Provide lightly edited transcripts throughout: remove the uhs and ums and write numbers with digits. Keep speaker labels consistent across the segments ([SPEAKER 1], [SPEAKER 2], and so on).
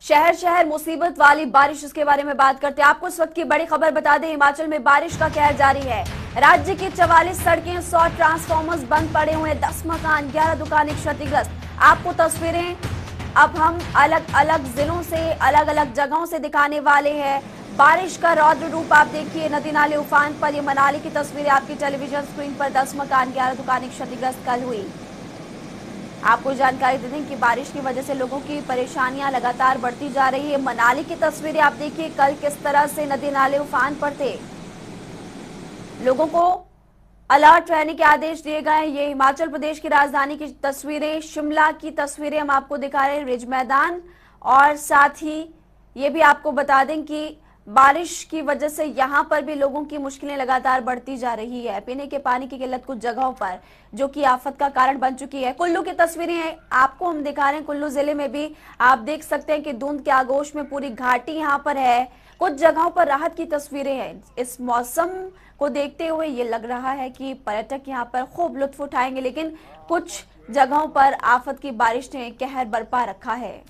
[SPEAKER 1] शहर शहर मुसीबत वाली बारिश, इसके बारे में बात करते हैं। आपको इस वक्त की बड़ी खबर बता दें, हिमाचल में बारिश का कहर जारी है। राज्य की 44 सड़कें, 100 ट्रांसफार्मर्स बंद पड़े हुए, 10 मकान, 11 दुकानें क्षतिग्रस्त। आपको तस्वीरें अब हम अलग अलग जिलों से, अलग अलग जगहों से दिखाने वाले हैं। बारिश का रौद्र रूप आप देखिए, नदी नाले उफान पर। ये मनाली की तस्वीरें आपकी टेलीविजन स्क्रीन पर। 10 मकान, 11 दुकानें क्षतिग्रस्त कल हुई। आपको जानकारी दे दें कि बारिश की वजह से लोगों की परेशानियां लगातार बढ़ती जा रही है। मनाली की तस्वीरें आप देखिए, कल किस तरह से नदी नाले उफान पर थे। लोगों को अलर्ट रहने के आदेश दिए गए। ये हिमाचल प्रदेश की राजधानी की तस्वीरें, शिमला की तस्वीरें हम आपको दिखा रहे हैं, रिज मैदान। और साथ ही ये भी आपको बता दें कि बारिश की वजह से यहां पर भी लोगों की मुश्किलें लगातार बढ़ती जा रही है। पीने के पानी की किल्लत कुछ जगहों पर, जो कि आफत का कारण बन चुकी है। कुल्लू की तस्वीरें हैं आपको हम दिखा रहे हैं। कुल्लू जिले में भी आप देख सकते हैं कि धुंध के आगोश में पूरी घाटी यहां पर है। कुछ जगहों पर राहत की तस्वीरें हैं। इस मौसम को देखते हुए ये लग रहा है कि पर्यटक यहां पर खूब लुत्फ उठाएंगे, लेकिन कुछ जगहों पर आफत की बारिश ने कहर बरपा रखा है।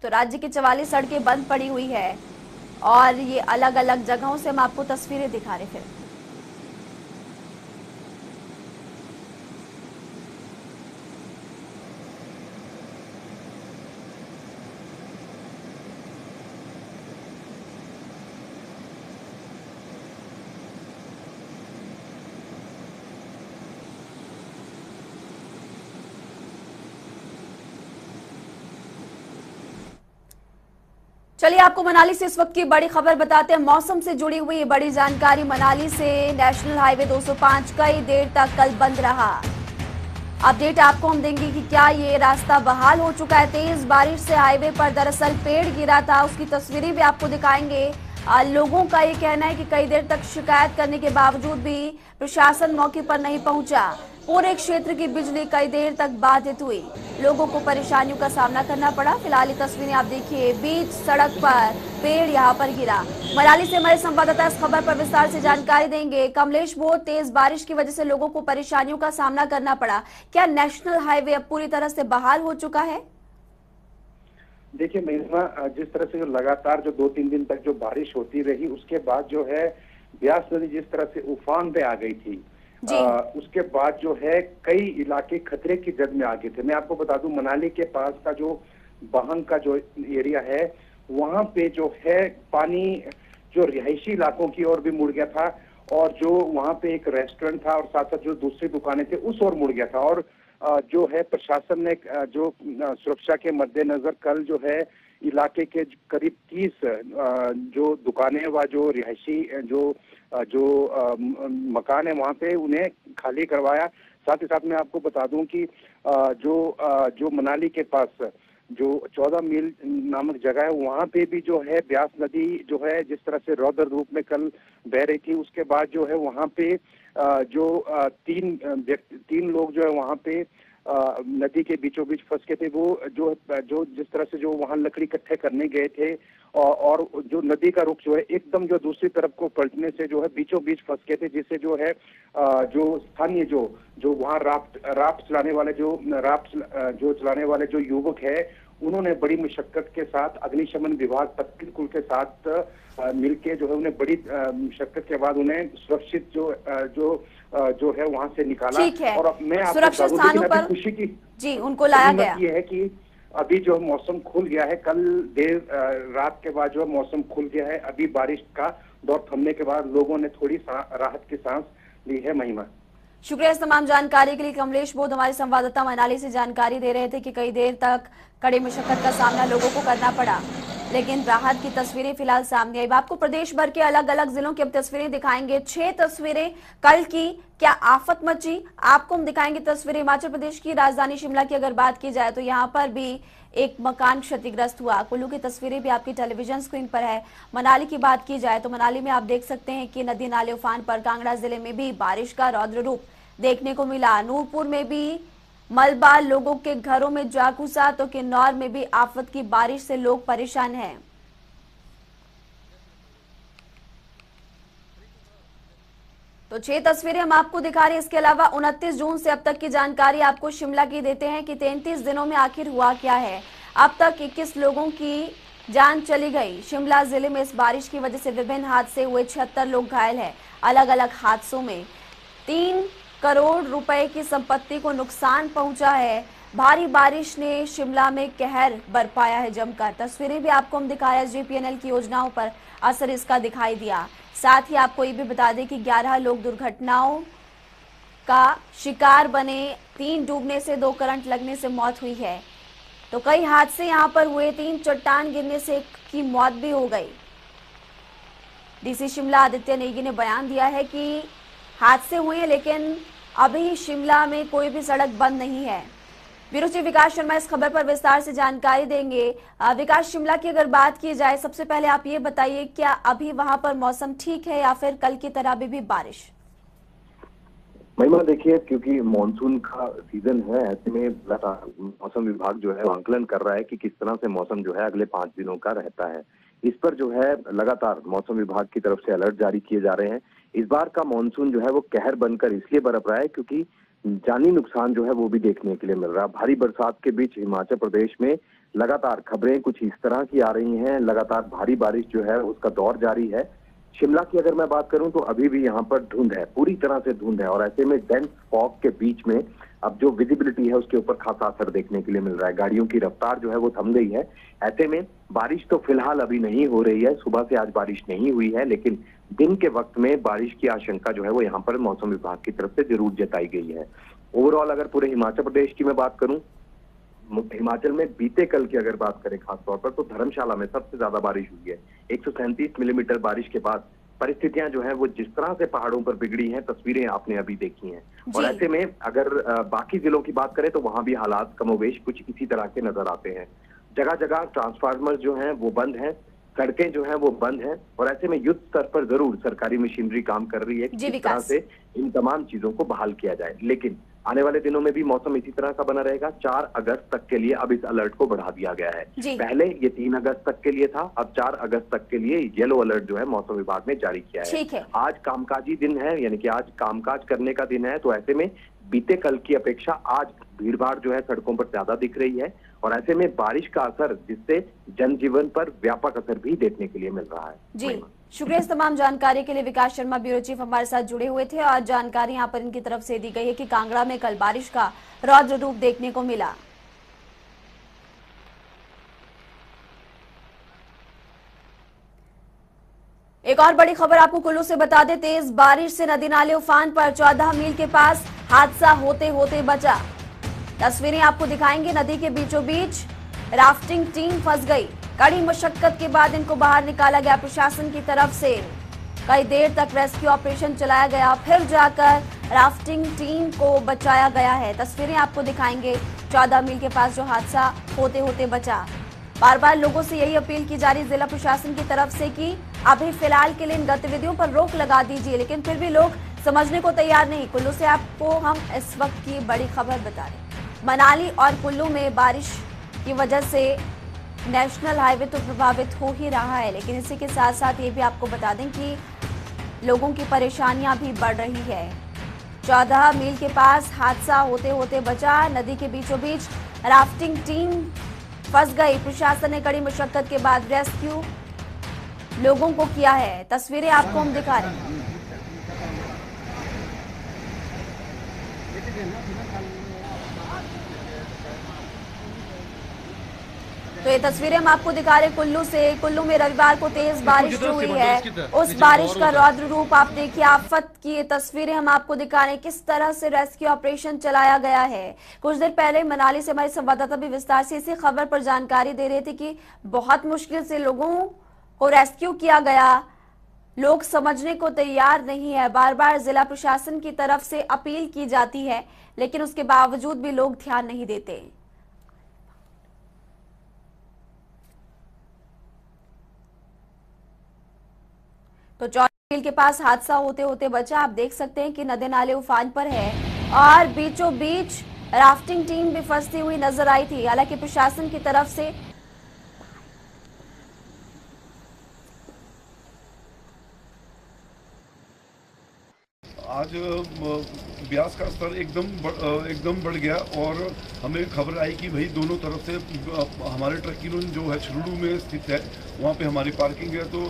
[SPEAKER 1] तो राज्य की 44 सड़कें बंद पड़ी हुई है और ये अलग अलग जगहों से हम आपको तस्वीरें दिखा रहे थे। चलिए आपको मनाली से इस वक्त की बड़ी खबर बताते हैं। मौसम से जुड़ी हुई बड़ी जानकारी मनाली से। नेशनल हाईवे 205 कई देर तक कल बंद रहा। अपडेट आपको हम देंगे कि क्या ये रास्ता बहाल हो चुका है। तेज बारिश से हाईवे पर दरअसल पेड़ गिरा था, उसकी तस्वीरें भी आपको दिखाएंगे। लोगों का ये कहना है कि कई देर तक शिकायत करने के बावजूद भी प्रशासन मौके पर नहीं पहुंचा। पूरे क्षेत्र की बिजली कई देर तक बाधित हुई, लोगों को परेशानियों का सामना करना पड़ा। फिलहाल ये तस्वीरें आप देखिए, बीच सड़क पर पेड़ यहां पर गिरा। मनाली से हमारे संवाददाता इस खबर पर विस्तार से जानकारी देंगे। कमलेश, बहुत तेज बारिश की वजह से लोगों को परेशानियों का सामना करना पड़ा। क्या नेशनल हाईवे अब पूरी तरह से बहाल हो चुका है?
[SPEAKER 2] देखिए महिमा, जिस तरह से जो लगातार जो 2-3 दिन तक जो बारिश होती रही, उसके बाद जो है ब्यास नदी जिस तरह से उफान पे आ गई थी, उसके बाद जो है कई इलाके खतरे की जद में आ गए थे। मैं आपको बता दूं, मनाली के पास का जो बहंग का जो एरिया है, वहां पे जो है पानी जो रिहायशी इलाकों की ओर भी मुड़ गया था, और जो वहां पे एक रेस्टोरेंट था और साथ साथ जो दूसरी दुकानें थे उस ओर मुड़ गया था। और जो है प्रशासन ने जो सुरक्षा के मद्देनजर कल जो है इलाके के करीब 30 जो दुकानें व जो रिहायशी जो मकान है वहां पे उन्हें खाली करवाया। साथ ही साथ मैं आपको बता दूं कि जो मनाली के पास जो 14 मील नामक जगह है, वहां पे भी जो है ब्यास नदी जो है जिस तरह से रौद्र रूप में कल बह रही थी, उसके बाद जो है वहां पे जो तीन लोग जो है वहां पे नदी के बीचों बीच फंस के थे। वो जो जिस तरह से जो वहां लकड़ी इकट्ठे करने गए थे, और जो नदी का रुख जो है एकदम जो दूसरी तरफ को पलटने से जो है बीचों बीच फंस गए थे, जिससे जो है जो स्थानीय जो वहाँ राफ्ट चलाने वाले जो चलाने वाले जो युवक है, उन्होंने बड़ी मुशक्कत के साथ अग्निशमन विभाग पत्तिल कुल के साथ मिलके जो है उन्हें बड़ी मुशक्कत के बाद उन्हें सुरक्षित जो है वहां से निकाला। और अब मैं आपको
[SPEAKER 1] सुरक्षित स्थानों पर
[SPEAKER 2] खुशी की
[SPEAKER 1] जी उनको लाया गया।
[SPEAKER 2] ये है कि अभी जो मौसम खुल गया है, कल देर रात के बाद जो मौसम खुल गया है। अभी बारिश का दौर थमने के बाद लोगों ने थोड़ी राहत की सांस ली है। महिमा,
[SPEAKER 1] शुक्रिया इस तमाम जानकारी के लिए। कमलेश बोध हमारे संवाददाता मनाली से जानकारी दे रहे थे कि कई देर तक कड़ी मुशक्कत का सामना लोगों को करना पड़ा, लेकिन राहत की तस्वीरें फिलहाल सामने आई। आपको प्रदेश भर के अलग अलग जिलों की अब तस्वीरें दिखाएंगे। 6 तस्वीरें कल की, क्या आफत मची, आपको हम दिखाएंगे तस्वीरें। हिमाचल प्रदेश की राजधानी शिमला की अगर बात की जाए तो यहाँ पर भी एक मकान क्षतिग्रस्त हुआ। कुल्लू की तस्वीरें भी आपकी टेलीविजन स्क्रीन पर है। मनाली की बात की जाए तो मनाली में आप देख सकते हैं कि नदी नाले उफान पर। कांगड़ा जिले में भी बारिश का रौद्र रूप देखने को मिला। नूरपुर में भी मलबा लोगों के घरों में जा घुसा, तो किन्नौर में भी आफत की बारिश से लोग परेशान हैं। तो 6 तस्वीरें हम आपको दिखा रहे हैं। इसके अलावा 29 जून से अब तक की जानकारी आपको शिमला की देते हैं कि 33 दिनों में आखिर हुआ क्या है। अब तक 21 लोगों की जान चली गई। शिमला जिले में इस बारिश की वजह से विभिन्न हादसे हुए, 76 लोग घायल हैं। अलग अलग हादसों में 3 करोड़ रुपए की संपत्ति को नुकसान पहुंचा है। भारी बारिश ने शिमला में कहर बरपाया है जमकर। तस्वीरें भी आपको हम दिखाया, जीपीएनएल की योजनाओं पर असर इसका दिखाई दिया। साथ ही आपको ये भी बता दें कि 11 लोग दुर्घटनाओं का शिकार बने। 3 डूबने से, 2 करंट लगने से मौत हुई है। तो कई हादसे यहां पर हुए। 3 चट्टान गिरने से एक की मौत भी हो गई। डीसी शिमला आदित्य नेगी ने बयान दिया है कि हादसे हुए हैं, लेकिन अभी शिमला में कोई भी सड़क बंद नहीं है। ब्यूरो चीफ विकास शर्मा इस खबर पर विस्तार से जानकारी देंगे। विकास, शिमला की अगर बात की जाए, सबसे पहले आप ये बताइए, क्या अभी वहां पर मौसम ठीक है या फिर कल की तरह अभी भी बारिश?
[SPEAKER 3] महिमा, देखिए, क्योंकि मॉनसून का सीजन है, ऐसे में मौसम विभाग जो है आंकलन कर रहा है कि किस तरह से मौसम जो है अगले 5 दिनों का रहता है। इस पर जो है लगातार मौसम विभाग की तरफ से अलर्ट जारी किए जा रहे हैं। इस बार का मॉनसून जो है वो कहर बनकर इसलिए बरप रहा है क्योंकि जानी नुकसान जो है वो भी देखने के लिए मिल रहा है। भारी बरसात के बीच हिमाचल प्रदेश में लगातार खबरें कुछ इस तरह की आ रही हैं। लगातार भारी बारिश जो है उसका दौर जारी है। शिमला की अगर मैं बात करूं तो अभी भी यहाँ पर धुंध है, पूरी तरह से धुंध है, और ऐसे में डेंस फॉग के बीच में अब जो विजिबिलिटी है उसके ऊपर खासा असर देखने के लिए मिल रहा है। गाड़ियों की रफ्तार जो है वो थम गई है। ऐसे में बारिश तो फिलहाल अभी नहीं हो रही है, सुबह से आज बारिश नहीं हुई है, लेकिन दिन के वक्त में बारिश की आशंका जो है वो यहाँ पर मौसम विभाग की तरफ से जरूर जताई गई है। ओवरऑल अगर पूरे हिमाचल प्रदेश की मैं बात करूं, हिमाचल में बीते कल की अगर बात करें खास तौर पर, तो धर्मशाला में सबसे ज्यादा बारिश हुई है। 137 मिलीमीटर बारिश के बाद परिस्थितियां जो है वो जिस तरह से पहाड़ों पर बिगड़ी हैं, तस्वीरें आपने अभी देखी हैं। और ऐसे में अगर बाकी जिलों की बात करें तो वहां भी हालात कमोवेश कुछ इसी तरह के नजर आते हैं। जगह जगह ट्रांसफार्मर जो हैं वो बंद हैं, सड़कें जो हैं वो बंद हैं, और ऐसे में युद्ध स्तर पर जरूर सरकारी मशीनरी काम कर रही है कि किस तरह से इन तमाम चीजों को बहाल किया जाए। लेकिन आने वाले दिनों में भी मौसम इसी तरह का बना रहेगा। 4 अगस्त तक के लिए अब इस अलर्ट को बढ़ा दिया गया है। पहले ये 3 अगस्त तक के लिए था, अब 4 अगस्त तक के लिए येलो अलर्ट जो है मौसम विभाग ने जारी किया है। आज कामकाजी दिन है, यानी कि आज कामकाज करने का दिन है, तो ऐसे में बीते कल की अपेक्षा आज भीड़भाड़ जो है सड़कों पर ज्यादा दिख रही है, और ऐसे में बारिश का असर जिससे जनजीवन पर व्यापक असर भी देखने के लिए मिल रहा है।
[SPEAKER 1] जी, शुक्रिया इस तमाम जानकारी के लिए। विकास शर्मा ब्यूरो चीफ हमारे साथ जुड़े हुए थे, और जानकारी यहाँ पर इनकी तरफ से दी गई है कि कांगड़ा में कल बारिश का रौद्र रूप देखने को मिला। एक और बड़ी खबर आपको कुल्लू से बता दें, तेज बारिश से नदी नाले उफान पर। 14 मील के पास हादसा होते होते बचा। तस्वीरें आपको दिखाएंगे। नदी के बीचों बीच राफ्टिंग टीम फंस गई। कड़ी मशक्कत के बाद इनको बाहर निकाला गया प्रशासन की तरफ से। कई देर तक रेस्क्यू ऑपरेशन चलाया गया, फिर जाकर राफ्टिंग टीम को बचाया गया है। तस्वीरें आपको दिखाएंगे। 14 मील के पास जो हादसा होते होते बचा। बार बार लोगों से यही अपील की जा रही जिला प्रशासन की तरफ से कि अभी फिलहाल के लिए इन गतिविधियों पर रोक लगा दीजिए, लेकिन फिर भी लोग समझने को तैयार नहीं। कुल्लू से आपको हम इस वक्त की बड़ी खबर बता रहे हैं। मनाली और कुल्लू में बारिश की वजह से नेशनल हाईवे तो प्रभावित हो ही रहा है, लेकिन इसी के साथ साथ ये भी आपको बता दें कि लोगों की परेशानियां भी बढ़ रही है। 14 मील के पास हादसा होते होते बचा। नदी के बीचों बीच राफ्टिंग टीम फंस गई। प्रशासन ने कड़ी मशक्कत के बाद रेस्क्यू लोगों को किया है। तस्वीरें आपको हम दिखा रहे हैं। तो ये तस्वीरें हम आपको दिखा रहे हैं कुल्लू से। कुल्लू में रविवार को तेज बारिश जो हुई है, उस बारिश का रौद्र रूप आप देखिए। आफत की ये तस्वीरें हम आपको दिखा रहे हैं, किस तरह से रेस्क्यू ऑपरेशन चलाया गया है। कुछ देर पहले मनाली से हमारे संवाददाता भी विस्तार से इसी खबर पर जानकारी दे रहे थे कि बहुत मुश्किल से लोगों को रेस्क्यू किया गया। लोग समझने को तैयार नहीं है। बार बार जिला प्रशासन की तरफ से अपील की जाती है, लेकिन उसके बावजूद भी लोग ध्यान नहीं देते। तो 14 मील के पास हादसा होते होते बचा। आप देख सकते हैं कि नदी नाले उफान पर है, और बीचों बीच राफ्टिंग टीम भी फंसती हुई नजर आई थी। हालांकि प्रशासन की तरफ से
[SPEAKER 4] आज ब्यास का स्तर एकदम बढ़ गया और हमें खबर आई कि भाई दोनों तरफ से हमारे ट्रक यूनियन जो है छुरडू में स्थित है, वहाँ पे हमारी पार्किंग है, तो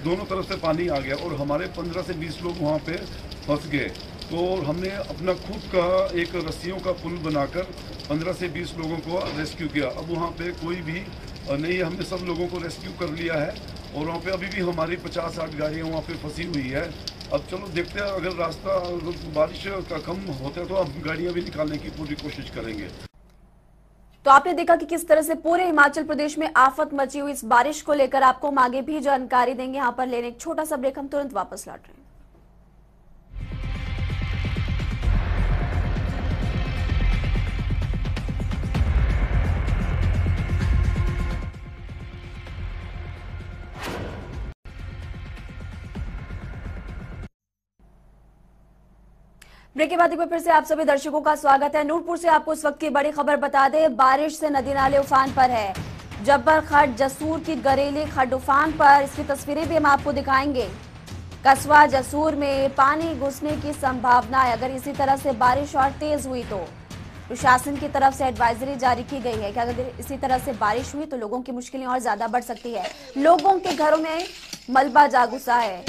[SPEAKER 4] दोनों तरफ से पानी आ गया और हमारे 15 से 20 लोग वहाँ पे फंस गए। तो हमने अपना खुद का एक रस्सियों का पुल बनाकर 15 से 20 लोगों को रेस्क्यू किया। अब वहाँ पे कोई भी नहीं है, हमने सब लोगों को रेस्क्यू कर लिया है और वहाँ पे अभी भी हमारी 50-60 गाड़ियाँ वहाँ पे फंसी हुई है। अब चलो देखते हैं, अगर रास्ता बारिश का कम होता है तो हम गाड़ियाँ भी निकालने की पूरी कोशिश करेंगे।
[SPEAKER 1] तो आपने देखा कि किस तरह से पूरे हिमाचल प्रदेश में आफत मची हुई इस बारिश को लेकर आपको हम आगे भी जानकारी देंगे। यहाँ पर लेने एक छोटा सा ब्रेक, हम तुरंत वापस लौट रहे हैं। ब्रेक के बाद एक बार फिर से आप सभी दर्शकों का स्वागत है। नूरपुर से आपको इस वक्त की बड़ी खबर बता दें, बारिश से नदी नाले उफान पर है। जब्बर खड्ड जसूर की गरेली खड्ड उफान पर, इसकी तस्वीरें भी हम आपको दिखाएंगे। कस्बा जसूर में पानी घुसने की संभावना है। अगर इसी तरह से बारिश और तेज हुई तो प्रशासन की तरफ से एडवाइजरी जारी की गई है कि अगर इसी तरह से बारिश हुई तो लोगों की मुश्किलें और ज्यादा बढ़ सकती है। लोगों के घरों में मलबा जा घुसा है,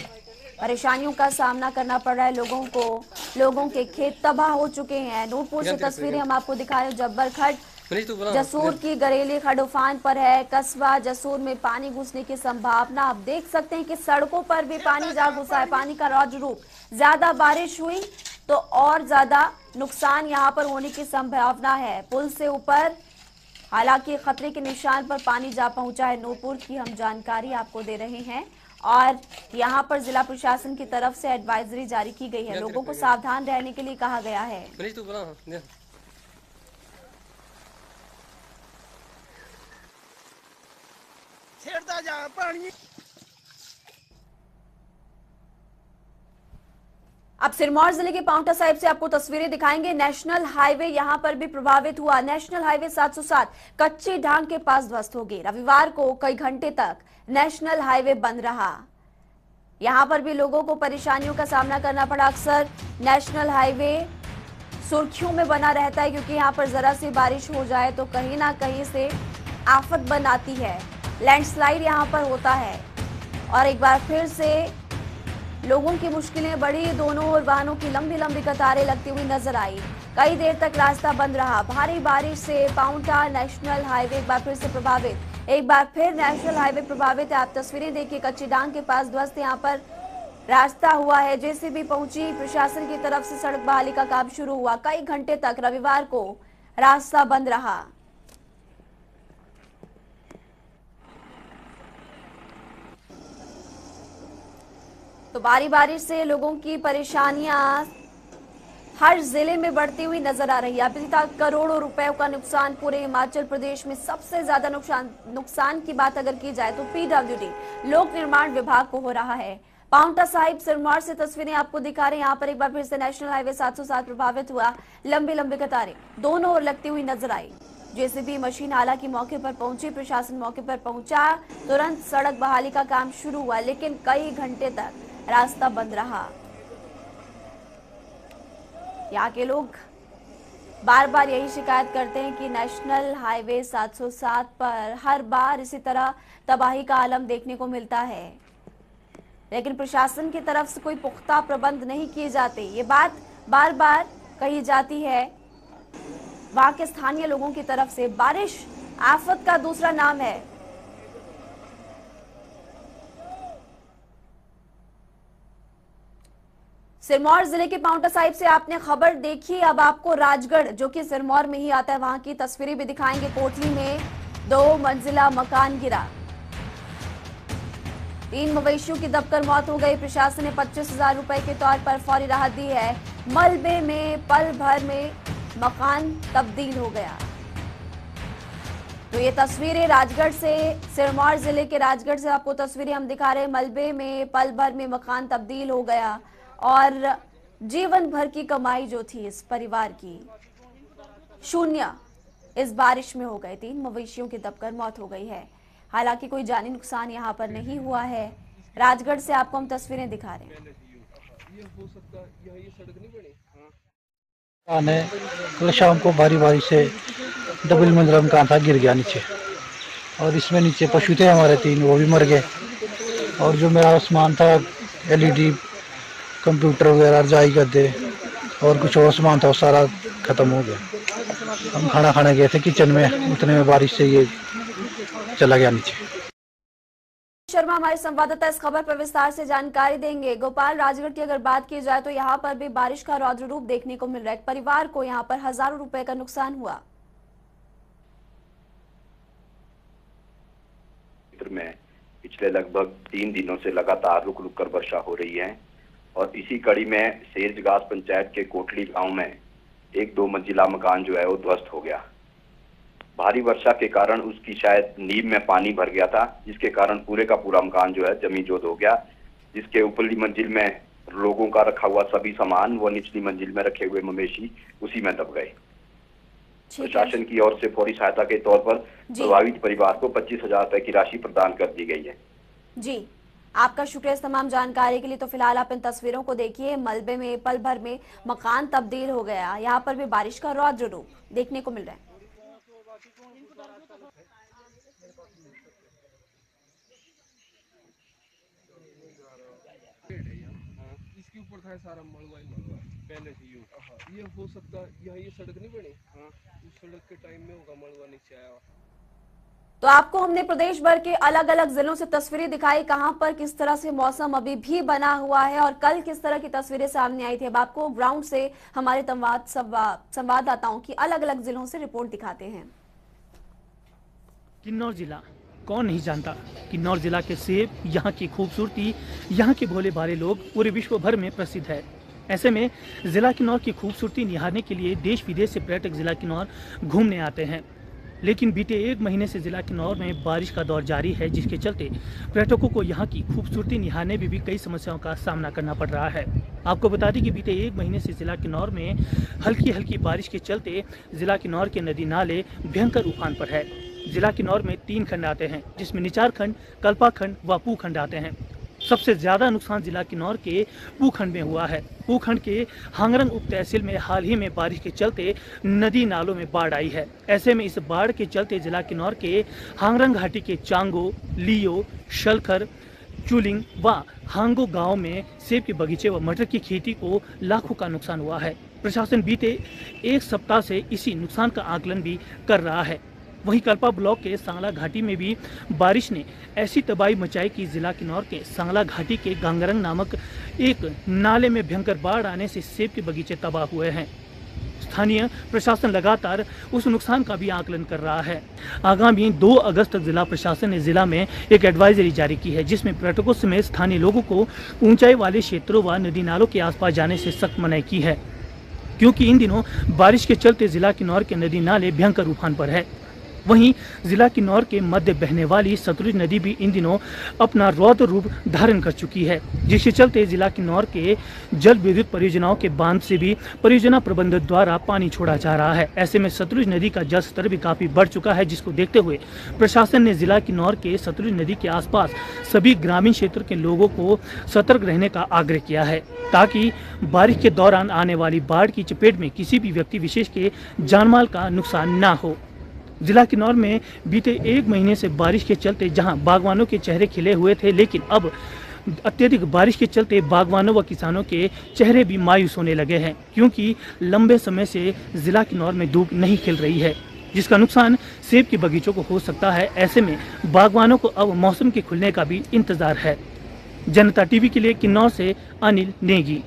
[SPEAKER 1] परेशानियों का सामना करना पड़ रहा है लोगों को। लोगों के खेत तबाह हो चुके हैं। नूरपुर से तस्वीरें हम आपको दिखा रहे हैं। जब्बर खड्ड जसूर की गरेली खड्ड उफान पर है। कस्बा जसूर में पानी घुसने की संभावना। आप देख सकते हैं कि सड़कों पर भी पानी जा घुसा है। पानी का रौद्र रूप, ज्यादा बारिश हुई तो और ज्यादा नुकसान यहाँ पर होने की संभावना है। पुल से ऊपर हालांकि खतरे के निशान पर पानी जा पहुंचा है। नूरपुर की हम जानकारी आपको दे रहे हैं और यहाँ पर जिला प्रशासन की तरफ से एडवाइजरी जारी की गई है। लोगों को सावधान रहने के लिए कहा गया है। अब सिरमौर जिले के पांवटा साहिब से आपको तस्वीरें दिखाएंगे। नेशनल हाईवे यहां पर भी प्रभावित हुआ। नेशनल हाईवे 707 कच्ची ढांग के पास ध्वस्त हो गई। रविवार को कई घंटे तक नेशनल हाईवे बंद रहा। यहां पर भी लोगों को परेशानियों का सामना करना पड़ा। अक्सर नेशनल हाईवे सुर्खियों में बना रहता है क्योंकि यहां पर जरा सी बारिश हो जाए तो कहीं ना कहीं से आफत बन आती है। लैंडस्लाइड यहां पर होता है और एक बार फिर से लोगों की मुश्किलें बढ़ी। दोनों ओर वाहनों की लंबी लंबी कतारें लगती हुई नजर आई। कई देर तक रास्ता बंद रहा। भारी बारिश से पांवटा नेशनल हाईवे एक बार फिर से प्रभावित। एक बार फिर नेशनल हाईवे प्रभावित है। आप तस्वीरें देखिए, कच्ची डांग के पास ध्वस्त यहाँ पर रास्ता हुआ है। जेसीबी पहुंची, प्रशासन की तरफ से सड़क बहाली का काम शुरू हुआ। कई घंटे तक रविवार को रास्ता बंद रहा। तो भारी बारिश से लोगों की परेशानियां हर जिले में बढ़ती हुई नजर आ रही है। अभी तक करोड़ों रुपए का नुकसान पूरे हिमाचल प्रदेश में। सबसे ज्यादा नुकसान की बात अगर की जाए तो पीडब्ल्यूडी लोक निर्माण विभाग को हो रहा है। पांवटा साहिब सिरमौर से तस्वीरें आपको दिखा रहे हैं। यहाँ पर एक बार फिर से नेशनल हाईवे 707 प्रभावित हुआ। लंबी लंबी कतारें दोनों ओर लगती हुई नजर आई। जेसीबी मशीन हालांकि मौके पर पहुंची, प्रशासन मौके पर पहुंचा, तुरंत सड़क बहाली का काम शुरू हुआ, लेकिन कई घंटे तक रास्ता बंद रहा। यहाँ के लोग बार बार यही शिकायत करते हैं कि नेशनल हाईवे 707 पर हर बार इसी तरह तबाही का आलम देखने को मिलता है, लेकिन प्रशासन की तरफ से कोई पुख्ता प्रबंध नहीं किए जाते। ये बात बार बार कही जाती है वहां के स्थानीय लोगों की तरफ से। बारिश आफत का दूसरा नाम है। सिरमौर जिले के पांवटा साहिब से आपने खबर देखी। अब आपको राजगढ़ जो कि सिरमौर में ही आता है वहां की तस्वीरें भी दिखाएंगे। कोटली में 2 मंजिला मकान गिरा, 3 मवेशियों की दबकर मौत हो गई। प्रशासन ने 25,000 रुपए के तौर पर फौरी राहत दी है। मलबे में पल भर में मकान तब्दील हो गया। तो ये तस्वीरें राजगढ़ से, सिरमौर जिले के राजगढ़ से आपको तस्वीरें हम दिखा रहे हैं। मलबे में पल भर में मकान तब्दील हो गया और जीवन भर की कमाई जो थी इस परिवार की शून्य इस बारिश में हो गए। 3 मवेशियों की दबकर मौत हो गई है। हालांकि कोई जानी नुकसान यहां पर नहीं हुआ है। राजगढ़ से आपको हम तस्वीरें दिखा रहे हैं।
[SPEAKER 5] ये हो सकता है ये सड़क नहीं बनी।
[SPEAKER 6] आने कल शाम को भारी बारिश से डबल मंजिला मकान था, गिर गया नीचे। और इसमें नीचे पशु थे हमारे 3, वो भी मर गए। और जो मेरा सामान था, LED कंप्यूटर वगैरह, रजाई गद्दे और कुछ और सामान था, वो सारा खत्म हो गया। हम खाना खाने गए थे किचन में, उतने में बारिश से ये चला गया नीचे।
[SPEAKER 1] शर्मा हमारे संवाददाता इस खबर पर विस्तार से जानकारी देंगे। गोपाल, राजगढ़ की अगर बात की जाए तो यहाँ पर भी बारिश का रौद्र रूप देखने को मिल रहा है। परिवार को यहाँ पर हजारों रुपए का नुकसान हुआ।
[SPEAKER 7] में पिछले लगभग 3 दिनों से लगातार रुक रुक कर वर्षा हो रही है और इसी कड़ी में सेजगास पंचायत के कोटली गांव में एक 2 मंजिला मकान जो है वो ध्वस्त हो गया। भारी वर्षा के कारण उसकी शायद नींव में पानी भर गया था, जिसके कारण पूरे का पूरा मकान जो है जमींजोद हो गया, जिसके ऊपरली मंजिल में लोगों का रखा हुआ सभी सामान व निचली मंजिल में रखे हुए मवेशी उसी में दब गए। प्रशासन की ओर से फौरी सहायता के तौर पर प्रभावित परिवार को 25,000 रुपए की राशि प्रदान कर दी गई है।
[SPEAKER 1] जी, आपका शुक्रिया इस तमाम जानकारी के लिए। तो फिलहाल आप इन तस्वीरों को देखिए, मलबे में पल भर में मकान तब्दील हो गया। यहाँ पर भी बारिश का रौद्र रूप देखने को मिल रहा है।
[SPEAKER 5] इसके ऊपर था सारा मलबा पहले से ये हो सकता है ये सड़क नहीं बनी। उस सड़क के टाइम में होगा मलबा नीचे आया।
[SPEAKER 1] तो आपको हमने प्रदेश भर के अलग अलग जिलों से तस्वीरें दिखाई, कहां पर किस तरह से मौसम अभी भी बना हुआ है और कल किस तरह की तस्वीरें सामने आई थी। अब आपको ग्राउंड से हमारे संवाददाताओं की अलग अलग जिलों से रिपोर्ट दिखाते हैं।
[SPEAKER 8] किन्नौर जिला कौन नहीं जानता। किन्नौर जिला के सेब, यहाँ की खूबसूरती, यहाँ के भोले भाले लोग पूरे विश्व भर में प्रसिद्ध है। ऐसे में जिला किन्नौर की खूबसूरती निहारने के लिए देश विदेश से पर्यटक जिला किन्नौर घूमने आते हैं। लेकिन बीते 1 महीने से जिला किन्नौर में बारिश का दौर जारी है, जिसके चलते पर्यटकों को यहाँ की खूबसूरती निहारने में भी कई समस्याओं का सामना करना पड़ रहा है। आपको बता दें कि बीते 1 महीने से जिला किन्नौर में हल्की हल्की बारिश के चलते जिला किन्नौर के नदी नाले भयंकर उफान पर है। जिला किन्नौर में 3 खंड आते हैं, जिसमें निचार खंड, कल्पा खंड व पू खंड आते हैं। सबसे ज्यादा नुकसान जिला किन्नौर के पू खंड में हुआ है। पू खंड के हांगरंग उप तहसील में हाल ही में बारिश के चलते नदी नालों में बाढ़ आई है। ऐसे में इस बाढ़ के चलते जिला किन्नौर के हांगरंग घाटी के चांगो, लियो, शलखर, चुलिंग व हांगो गांव में सेब के बगीचे व मटर की खेती को लाखों का नुकसान हुआ है। प्रशासन बीते 1 सप्ताह से इसी नुकसान का आकलन भी कर रहा है। वहीं कल्पा ब्लॉक के सांगला घाटी में भी बारिश ने ऐसी तबाही मचाई कि जिला किन्नौर के सांगला घाटी के गांगरंग नामक एक नाले में भयंकर बाढ़ आने से सेब के बगीचे तबाह हुए हैं। स्थानीय प्रशासन लगातार उस नुकसान का भी आकलन कर रहा है। आगामी 2 अगस्त तक जिला प्रशासन ने जिला में एक एडवाइजरी जारी की है, जिसमें पर्यटकों समेत स्थानीय लोगों को ऊंचाई वाले क्षेत्रों व नदी नालों के आसपास जाने से सख्त मनाही की है, क्योंकि इन दिनों बारिश के चलते जिला किन्नौर के नदी नाले भयंकर उफान पर है। वहीं जिला किन्नौर के मध्य बहने वाली सतलुज नदी भी इन दिनों अपना रौद्र रूप धारण कर चुकी है, जिसके चलते जिला किन्नौर के जल विद्युत परियोजनाओं के बांध से भी परियोजना प्रबंधक द्वारा पानी छोड़ा जा रहा है। ऐसे में सतलुज नदी का जल स्तर भी काफी बढ़ चुका है, जिसको देखते हुए प्रशासन ने जिला किन्नौर के सतलुज नदी के आसपास सभी ग्रामीण क्षेत्र के लोगों को सतर्क रहने का आग्रह किया है, ताकि बारिश के दौरान आने वाली बाढ़ की चपेट में किसी भी व्यक्ति विशेष के जानमाल का नुकसान न हो। जिला किन्नौर में बीते 1 महीने से बारिश के चलते जहां बागवानों के चेहरे खिले हुए थे, लेकिन अब अत्यधिक बारिश के चलते बागवानों व किसानों के चेहरे भी मायूस होने लगे हैं, क्योंकि लंबे समय से जिला किन्नौर में धूप नहीं खिल रही है, जिसका नुकसान सेब के बगीचों को हो सकता है। ऐसे में बागवानों को अब मौसम के खुलने का भी इंतजार है। जनता टीवी के लिए किन्नौर से अनिल नेगी।